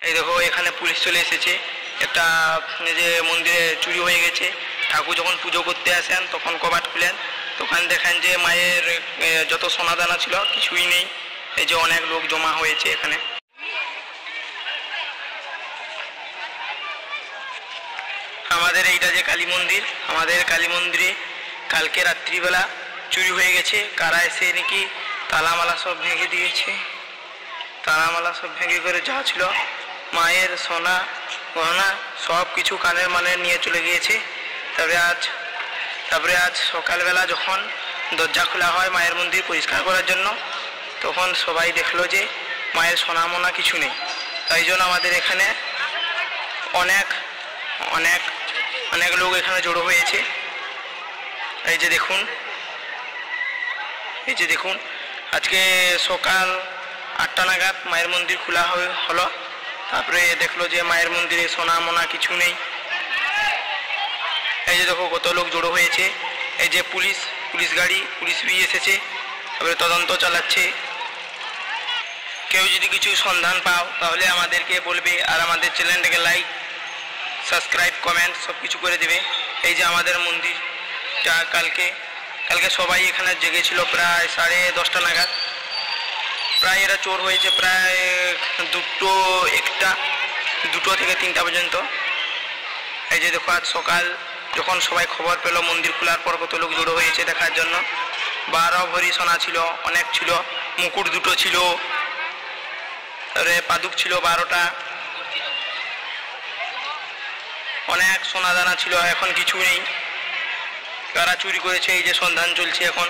এই দেখো এখানে পুলিশ চলে এসেছে। একটা যে মন্দিরে চুরি হয়ে গেছে, ঠাকুর যখন পুজো করতে আসেন তখন কবাট খুলেন, তখন দেখেন যে মায়ের যত সোনাদানা ছিল কিছুই নেই। এই যে অনেক লোক জমা হয়েছে এখানে। আমাদের এইটা যে কালী মন্দির, আমাদের কালী মন্দিরে কালকে রাত্রিবেলা চুরি হয়ে গেছে। কারা এসে নাকি তালামালা সব ভেঙে দিয়েছে। তালামালা সব ভেঙে করে যা ছিল মায়ের সোনা গহনা সব কিছু কানের মানে নিয়ে চলে গিয়েছে। তারপরে আজ সকালবেলা যখন দরজা খোলা হয় মায়ের মন্দির পরিষ্কার করার জন্য, তখন সবাই দেখলো যে মায়ের সোনা মোনা কিছু নেই। তাই জন্য আমাদের এখানে অনেক অনেক অনেক লোক এখানে জড়ো হয়েছে। এই যে দেখুন আজকে সকাল 8টা নাগাদ মায়ের মন্দির খোলা হলো। তারপরে দেখলো যে মায়ের মন্দিরে সোনা মোনা কিছু নেই। এই যে দেখো কত লোক জড়ো হয়েছে। এই যে পুলিশ গাড়ি, পুলিশ এসেছে, তারপরে তদন্ত চালাচ্ছে। কেউ যদি কিছু সন্ধান পাও তাহলে আমাদেরকে বলবে, আর আমাদের চ্যানেলটাকে লাইক সাবস্ক্রাইব কমেন্ট সব কিছু করে দেবে। এই যে আমাদের মন্দিরটা কালকে সবাই এখানে জেগেছিল প্রায় 10:30 নাগাদ। প্রায় এরা চোর হয়েছে প্রায় 2 থেকে 3টা পর্যন্ত। এই যে দেখো আজ সকাল যখন সবাই খবর পেল মন্দির খোলার পর কত লোক জড়ো হয়েছে দেখার জন্য। 12 ভরি সোনা ছিল, অনেক ছিল, মুকুট 2টো ছিল, তারপরে পাদুক ছিল 12টা, অনেক সোনা দানা ছিল। এখন কিছু নেই, কারা চুরি করেছে এই যে সন্ধান চলছে এখন।